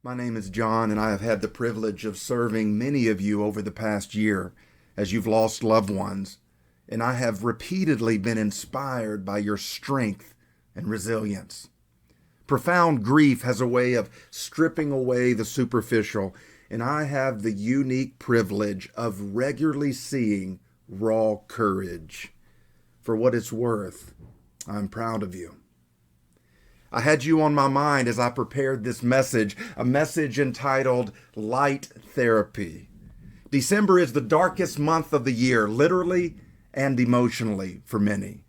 My name is John, and I have had the privilege of serving many of you over the past year as you've lost loved ones, and I have repeatedly been inspired by your strength and resilience. Profound grief has a way of stripping away the superficial, and I have the unique privilege of regularly seeing raw courage. For what it's worth, I'm proud of you. I had you on my mind as I prepared this message, a message entitled Light Therapy. December is the darkest month of the year, literally and emotionally for many.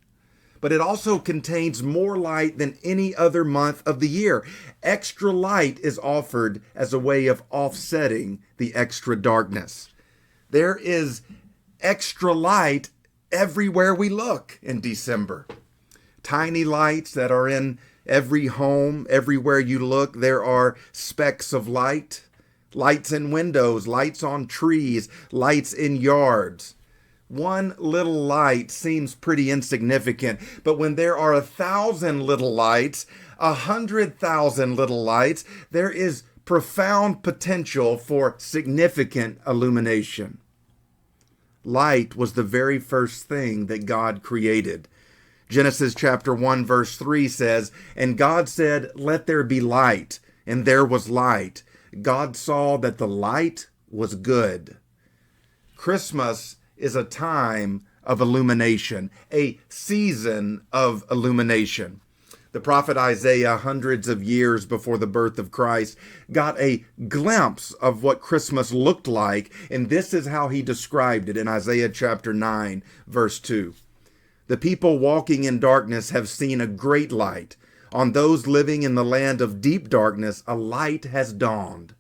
But it also contains more light than any other month of the year. Extra light is offered as a way of offsetting the extra darkness. There is extra light everywhere we look in December. Tiny lights that are in every home, everywhere you look, there are specks of light. Lights in windows, lights on trees, lights in yards. One little light seems pretty insignificant, but when there are 1,000 little lights, 100,000 little lights, there is profound potential for significant illumination. Light was the very first thing that God created. Genesis chapter 1 verse 3 says, "And God said, let there be light, and there was light. God saw that the light was good." Christmas is a time of illumination, a season of illumination. The prophet Isaiah, hundreds of years before the birth of Christ, got a glimpse of what Christmas looked like, and this is how he described it in Isaiah chapter 9 verse 2. "The people walking in darkness have seen a great light. On those living in the land of deep darkness, a light has dawned."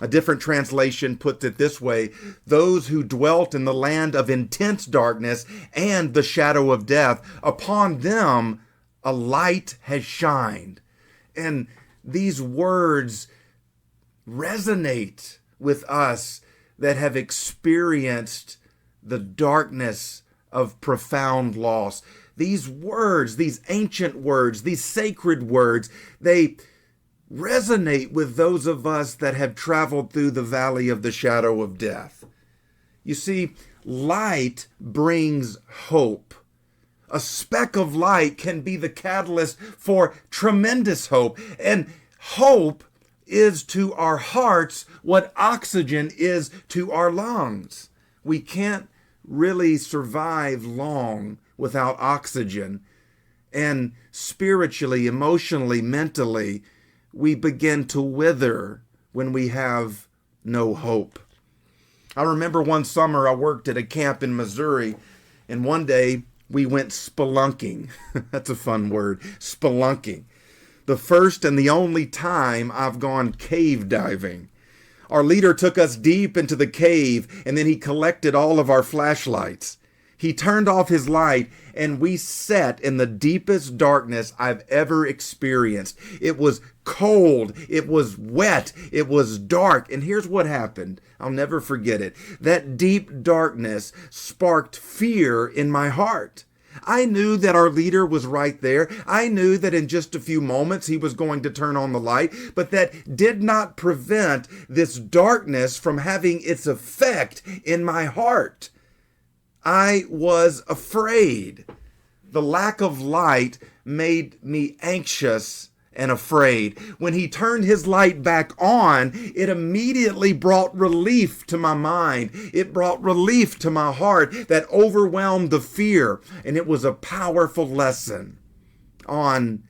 A different translation puts it this way: "Those who dwelt in the land of intense darkness and the shadow of death, upon them a light has shined." And these words resonate with us that have experienced the darkness of profound loss. These words, these ancient words, these sacred words, they resonate with those of us that have traveled through the valley of the shadow of death. You see, light brings hope. A speck of light can be the catalyst for tremendous hope. And hope is to our hearts what oxygen is to our lungs. We can't really survive long without oxygen. And spiritually, emotionally, mentally, we begin to wither when we have no hope. I remember one summer I worked at a camp in Missouri, and one day we went spelunking. That's a fun word, spelunking. The first and the only time I've gone cave diving. Our leader took us deep into the cave, and then he collected all of our flashlights. He turned off his light, and we sat in the deepest darkness I've ever experienced. It was cold, it was wet, it was dark, and here's what happened. I'll never forget it. That deep darkness sparked fear in my heart. I knew that our leader was right there. I knew that in just a few moments he was going to turn on the light, but that did not prevent this darkness from having its effect in my heart. I was afraid. The lack of light made me anxious and afraid. When he turned his light back on, it immediately brought relief to my mind. It brought relief to my heart that overwhelmed the fear. And it was a powerful lesson on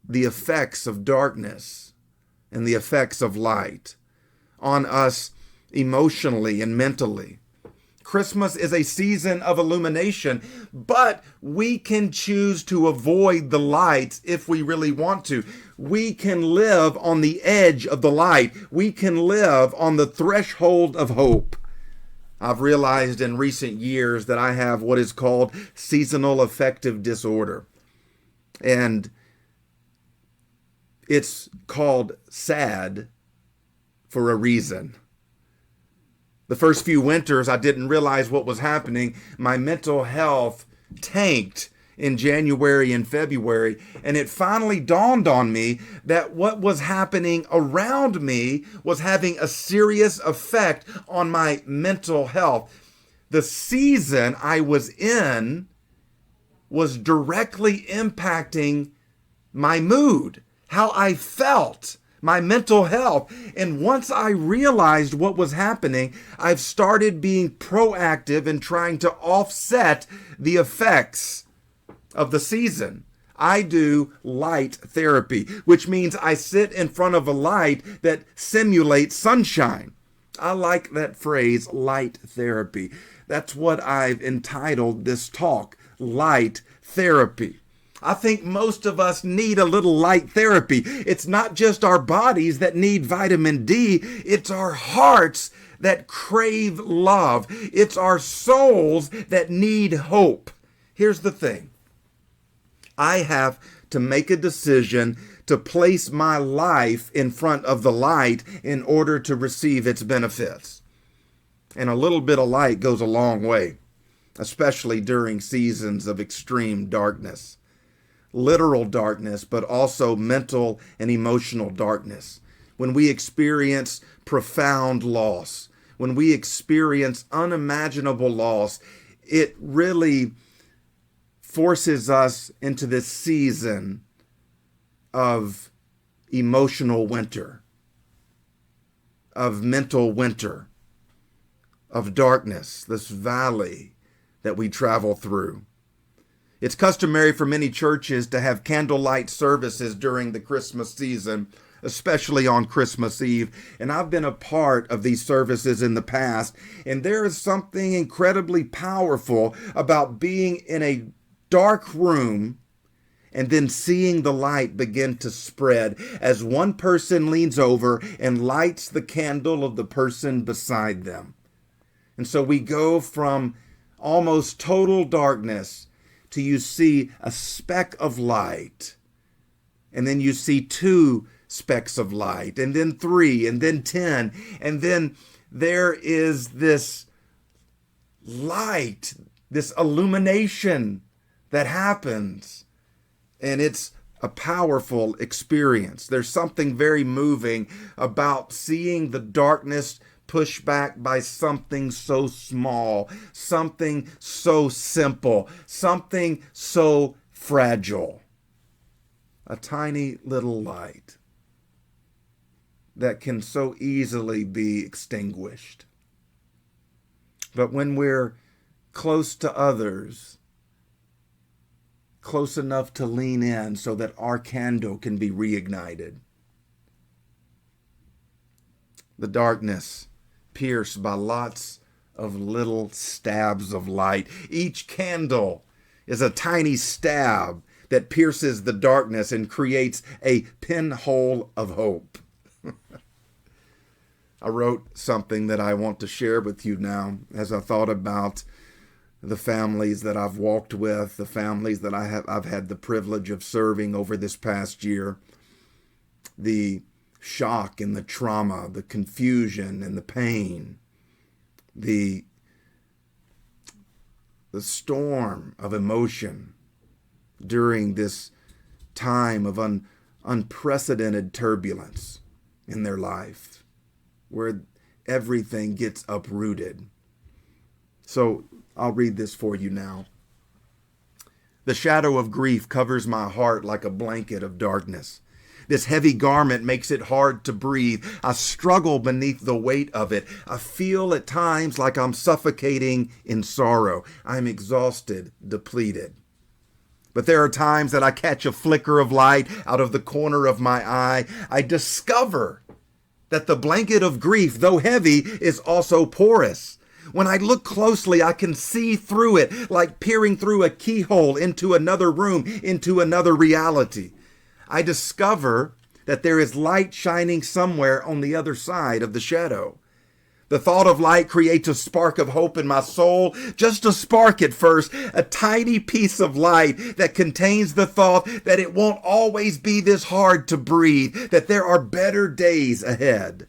the effects of darkness and the effects of light on us emotionally and mentally. Christmas is a season of illumination, but we can choose to avoid the lights if we really want to. We can live on the edge of the light. We can live on the threshold of hope. I've realized in recent years that I have what is called seasonal affective disorder. And it's called sad for a reason. The first few winters, I didn't realize what was happening. My mental health tanked in January and February, and it finally dawned on me that what was happening around me was having a serious effect on my mental health. The season I was in was directly impacting my mood, how I felt, my mental health. And once I realized what was happening, I've started being proactive in trying to offset the effects of the season. I do light therapy, which means I sit in front of a light that simulates sunshine. I like that phrase, light therapy. That's what I've entitled this talk, light therapy. I think most of us need a little light therapy. It's not just our bodies that need vitamin D. It's our hearts that crave love. It's our souls that need hope. Here's the thing. I have to make a decision to place my life in front of the light in order to receive its benefits. And a little bit of light goes a long way, especially during seasons of extreme darkness. Literal darkness, but also mental and emotional darkness. When we experience profound loss, when we experience unimaginable loss, it really forces us into this season of emotional winter, of mental winter, of darkness, this valley that we travel through. It's customary for many churches to have candlelight services during the Christmas season, especially on Christmas Eve. And I've been a part of these services in the past, and there is something incredibly powerful about being in a dark room and then seeing the light begin to spread as one person leans over and lights the candle of the person beside them. And so we go from almost total darkness to you see a speck of light, and then you see 2 specks of light, and then 3, and then 10, and then there is this light, this illumination that happens, and it's a powerful experience. There's something very moving about seeing the darkness pushed back by something so small, something so simple, something so fragile. A tiny little light that can so easily be extinguished. But when we're close to others, close enough to lean in so that our candle can be reignited, the darkness pierced by lots of little stabs of light. Each candle is a tiny stab that pierces the darkness and creates a pinhole of hope. I wrote something that I want to share with you now as I thought about the families that I've walked with, the families that I've had the privilege of serving over this past year. The shock and the trauma, the confusion and the pain, the storm of emotion during this time of unprecedented turbulence in their life, where everything gets uprooted. So I'll read this for you now. The shadow of grief covers my heart like a blanket of darkness. This heavy garment makes it hard to breathe. I struggle beneath the weight of it. I feel at times like I'm suffocating in sorrow. I'm exhausted, depleted. But there are times that I catch a flicker of light out of the corner of my eye. I discover that the blanket of grief, though heavy, is also porous. When I look closely, I can see through it, like peering through a keyhole into another room, into another reality. I discover that there is light shining somewhere on the other side of the shadow. The thought of light creates a spark of hope in my soul, just a spark at first, a tiny piece of light that contains the thought that it won't always be this hard to breathe, that there are better days ahead.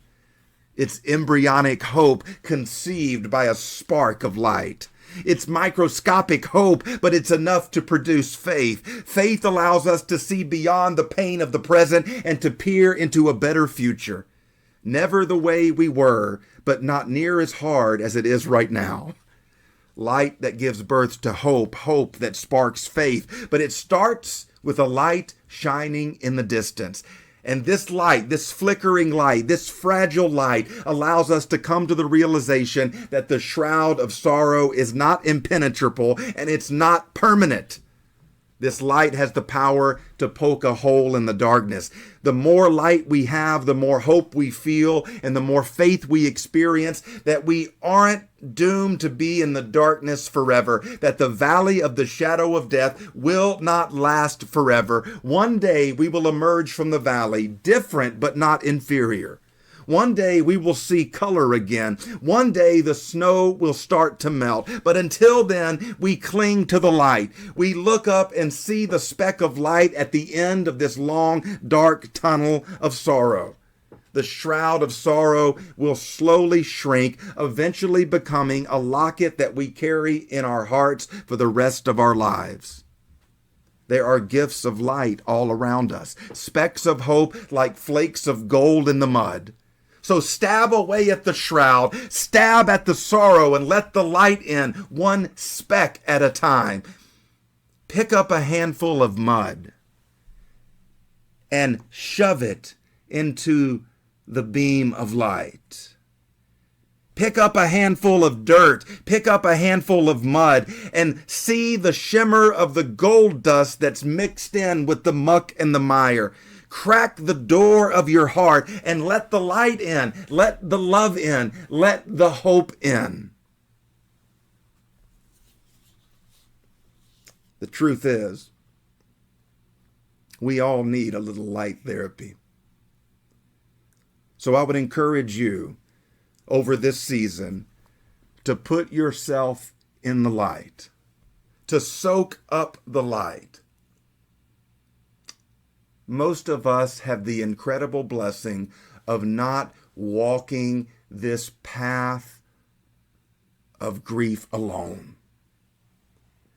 It's embryonic hope conceived by a spark of light. It's microscopic hope, but it's enough to produce faith. Faith allows us to see beyond the pain of the present and to peer into a better future. Never the way we were, but not near as hard as it is right now. Light that gives birth to hope, hope that sparks faith, but it starts with a light shining in the distance. And this light, this flickering light, this fragile light allows us to come to the realization that the shroud of sorrow is not impenetrable and it's not permanent. This light has the power to poke a hole in the darkness. The more light we have, the more hope we feel, and the more faith we experience that we aren't doomed to be in the darkness forever, that the valley of the shadow of death will not last forever. One day we will emerge from the valley, different but not inferior. One day we will see color again. One day the snow will start to melt. But until then, we cling to the light. We look up and see the speck of light at the end of this long, dark tunnel of sorrow. The shroud of sorrow will slowly shrink, eventually becoming a locket that we carry in our hearts for the rest of our lives. There are gifts of light all around us, specks of hope like flakes of gold in the mud. So stab away at the shroud, stab at the sorrow, and let the light in, one speck at a time. Pick up a handful of mud and shove it into the beam of light. Pick up a handful of dirt, pick up a handful of mud, and see the shimmer of the gold dust that's mixed in with the muck and the mire. Crack the door of your heart and let the light in, let the love in, let the hope in. The truth is, we all need a little light therapy. So I would encourage you over this season to put yourself in the light, to soak up the light. Most of us have the incredible blessing of not walking this path of grief alone.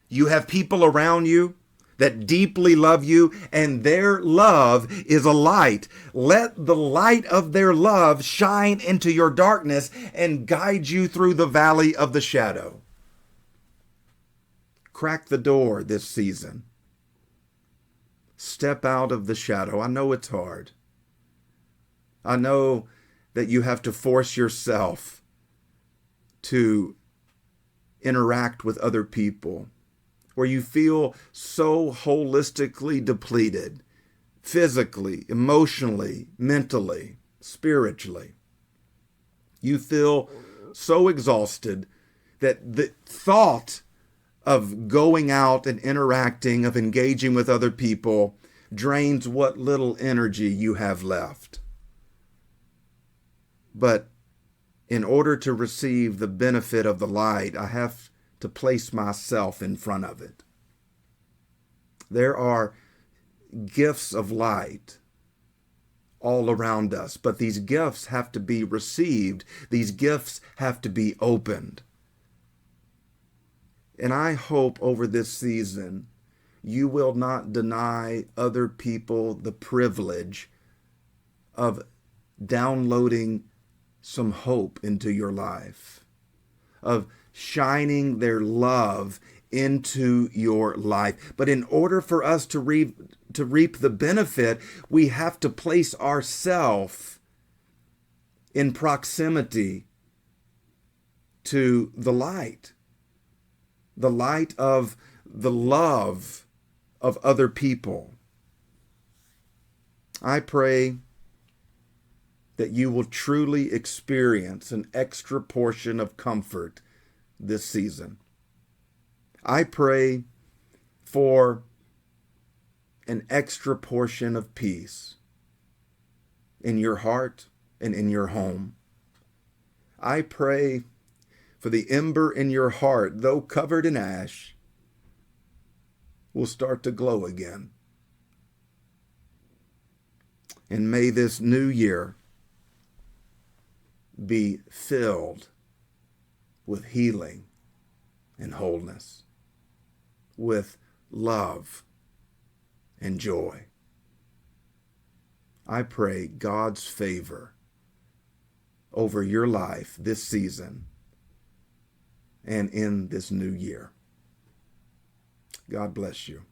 You have people around you that deeply love you, and their love is a light. Let the light of their love shine into your darkness and guide you through the valley of the shadow. Crack the door this season. Step out of the shadow. I know it's hard. I know that you have to force yourself to interact with other people, where you feel so holistically depleted, physically, emotionally, mentally, spiritually. You feel so exhausted that the thought of going out and interacting, of engaging with other people, drains what little energy you have left. But in order to receive the benefit of the light, I have to place myself in front of it. There are gifts of light all around us, but these gifts have to be received. These gifts have to be opened. And I hope over this season, you will not deny other people the privilege of downloading some hope into your life, of shining their love into your life. But in order for us to reap the benefit, we have to place ourselves in proximity to the light of the love of other people. I pray that you will truly experience an extra portion of comfort this season. I pray for an extra portion of peace in your heart and in your home. I pray for the ember in your heart, though covered in ash, will start to glow again. And may this new year be filled with healing and wholeness, with love and joy. I pray God's favor over your life this season and in this new year. God bless you.